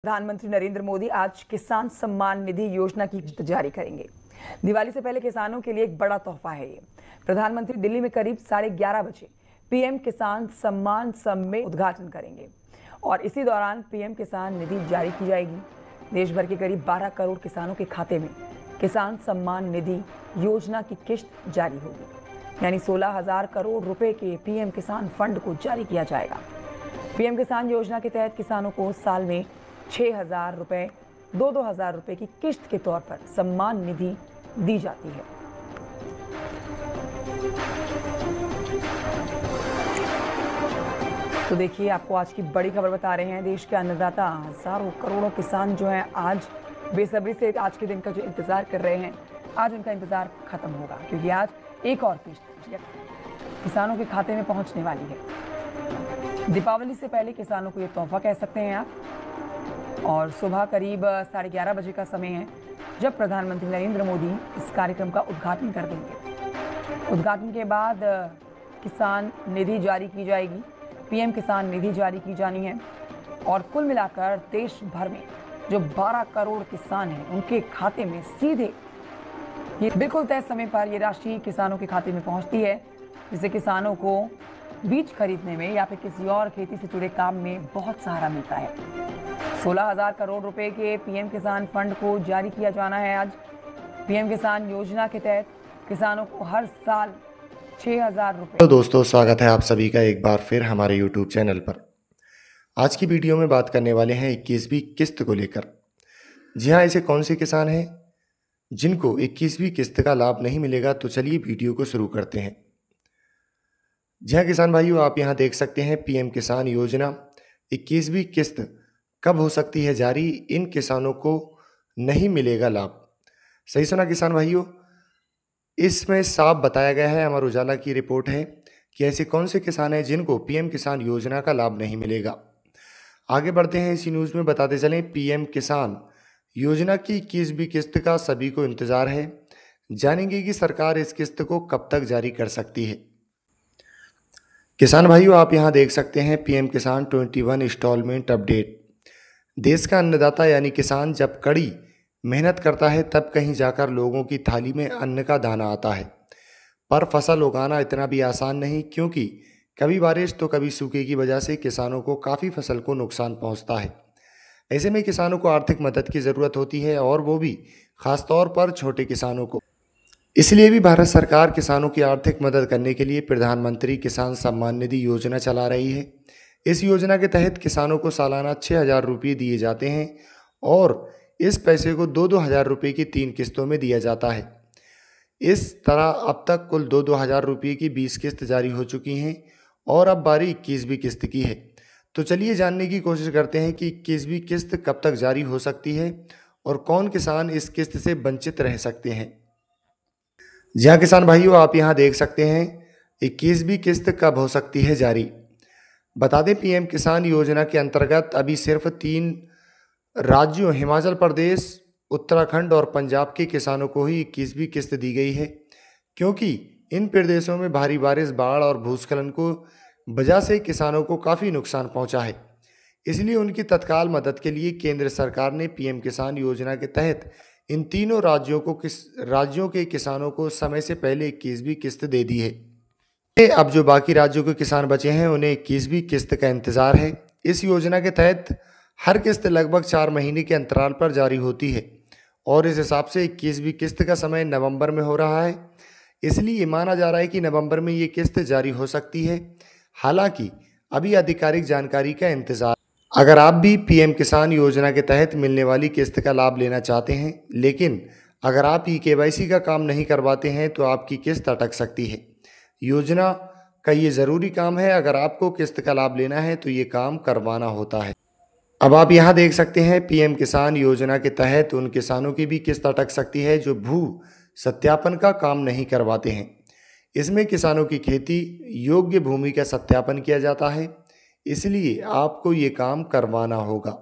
प्रधानमंत्री नरेंद्र मोदी आज किसान सम्मान निधि योजना की किस्त जारी करेंगे। दिवाली से पहले किसानों के लिए एक बड़ा तोहफा है ये। प्रधानमंत्री दिल्ली में करीब 11:30 बजे पीएम किसान सम्मान सम में उद्घाटन करेंगे और इसी दौरान पीएम किसान निधि जारी की जाएगी। देश भर के करीब 12 करोड़ किसानों के खाते में किसान सम्मान निधि योजना की किस्त जारी होगी, यानी 16,000 करोड़ रुपए के पीएम किसान फंड को जारी किया जाएगा। पीएम किसान योजना के तहत किसानों को साल में 6,000 रुपए 2,000 रुपए की किस्त के तौर पर सम्मान निधि दी जाती है। तो देखिए, आपको आज की बड़ी खबर बता रहे हैं। देश के अन्नदाता हजारों करोड़ों किसान जो हैं आज बेसब्री से आज के दिन का जो इंतजार कर रहे हैं, आज उनका इंतजार खत्म होगा, क्योंकि आज एक और किस्त किसानों के खाते में पहुंचने वाली है। दीपावली से पहले किसानों को ये तोहफा कह सकते हैं आप। और सुबह करीब 11:30 बजे का समय है जब प्रधानमंत्री नरेंद्र मोदी इस कार्यक्रम का उद्घाटन कर देंगे। उद्घाटन के बाद किसान निधि जारी की जाएगी, पीएम किसान निधि जारी की जानी है और कुल मिलाकर देश भर में जो 12 करोड़ किसान हैं उनके खाते में सीधे ये बिल्कुल तय समय पर ये राशि किसानों के खाते में पहुंचती है, जिससे किसानों को बीज खरीदने में या फिर किसी और खेती से जुड़े काम में बहुत सहारा मिलता है। 16,000 करोड़ रुपए के पीएम किसान फंड को जारी किया जाना है आज। पीएम किसान योजना के तहत किसानों को हर साल 6,000 रुपए। तो दोस्तों, स्वागत है आप सभी का एक बार फिर हमारे यूट्यूब चैनल पर। आज की वीडियो में बात करने वाले हैं 21वीं किस्त को लेकर। जी हाँ, ऐसे कौन से किसान हैं जिनको 21वीं किस्त का लाभ नहीं मिलेगा? तो चलिए वीडियो को शुरू करते हैं। जी हाँ किसान भाइयों, आप यहाँ देख सकते हैं पीएम किसान योजना 21वीं किस्त कब हो सकती है जारी? इन किसानों को नहीं मिलेगा लाभ। सही सुना किसान भाइयों, इसमें साफ बताया गया है, अमर उजाला की रिपोर्ट है कि ऐसे कौन से किसान हैं जिनको पीएम किसान योजना का लाभ नहीं मिलेगा। आगे बढ़ते हैं, इसी न्यूज़ में बताते चलें। पीएम किसान योजना की 21वीं किस्त का सभी को इंतजार है। जानेंगे कि सरकार इस किस्त को कब तक जारी कर सकती है। किसान भाइयों, आप यहाँ देख सकते हैं पीएम किसान 21 इंस्टॉलमेंट अपडेट। देश का अन्नदाता यानी किसान जब कड़ी मेहनत करता है तब कहीं जाकर लोगों की थाली में अन्न का दाना आता है। पर फसल उगाना इतना भी आसान नहीं, क्योंकि कभी बारिश तो कभी सूखे की वजह से किसानों को काफ़ी फसल को नुकसान पहुंचता है। ऐसे में किसानों को आर्थिक मदद की ज़रूरत होती है, और वो भी खासतौर पर छोटे किसानों को। इसलिए भी भारत सरकार किसानों की आर्थिक मदद करने के लिए प्रधानमंत्री किसान सम्मान निधि योजना चला रही है। इस योजना के तहत किसानों को सालाना 6,000 रुपये दिए जाते हैं और इस पैसे को 2-2 हज़ार रुपये की 3 किस्तों में दिया जाता है। इस तरह अब तक कुल 2-2 हज़ार रुपये की 20 किस्त जारी हो चुकी हैं और अब बारी 21वीं किस्त की है। तो चलिए जानने की कोशिश करते हैं कि 21वीं किस्त कब तक जारी हो सकती है और कौन किसान इस किस्त से वंचित रह सकते हैं। जी हाँ किसान भाइयों, आप यहाँ देख सकते हैं 21वीं किस्त कब हो सकती है जारी। बता दें, पीएम किसान योजना के अंतर्गत अभी सिर्फ 3 राज्यों हिमाचल प्रदेश, उत्तराखंड और पंजाब के किसानों को ही 21वीं किस्त दी गई है, क्योंकि इन प्रदेशों में भारी बारिश, बाढ़ और भूस्खलन को वजह से किसानों को काफ़ी नुकसान पहुंचा है। इसलिए उनकी तत्काल मदद के लिए केंद्र सरकार ने पीएम किसान योजना के तहत इन तीनों राज्यों के किसानों को समय से पहले 21वीं किस्त दे दी है। अब जो बाकी राज्यों के किसान बचे हैं उन्हें 21वीं किस्त का इंतजार है। इस योजना के तहत हर किस्त लगभग 4 महीने के अंतराल पर जारी होती है और इस हिसाब से 21वीं किस्त का समय नवंबर में हो रहा है। इसलिए माना जा रहा है कि नवंबर में ये किस्त जारी हो सकती है। हालांकि अभी आधिकारिक जानकारी का इंतजार। अगर आप भी पीएम किसान योजना के तहत मिलने वाली किस्त का लाभ लेना चाहते हैं, लेकिन अगर आप केवाईसी का काम नहीं करवाते हैं तो आपकी किस्त अटक सकती है। योजना का ये ज़रूरी काम है, अगर आपको किस्त का लाभ लेना है तो ये काम करवाना होता है। अब आप यहाँ देख सकते हैं पीएम किसान योजना के तहत उन किसानों की भी किस्त अटक सकती है जो भू सत्यापन का काम नहीं करवाते हैं। इसमें किसानों की खेती योग्य भूमि का सत्यापन किया जाता है, इसलिए आपको ये काम करवाना होगा।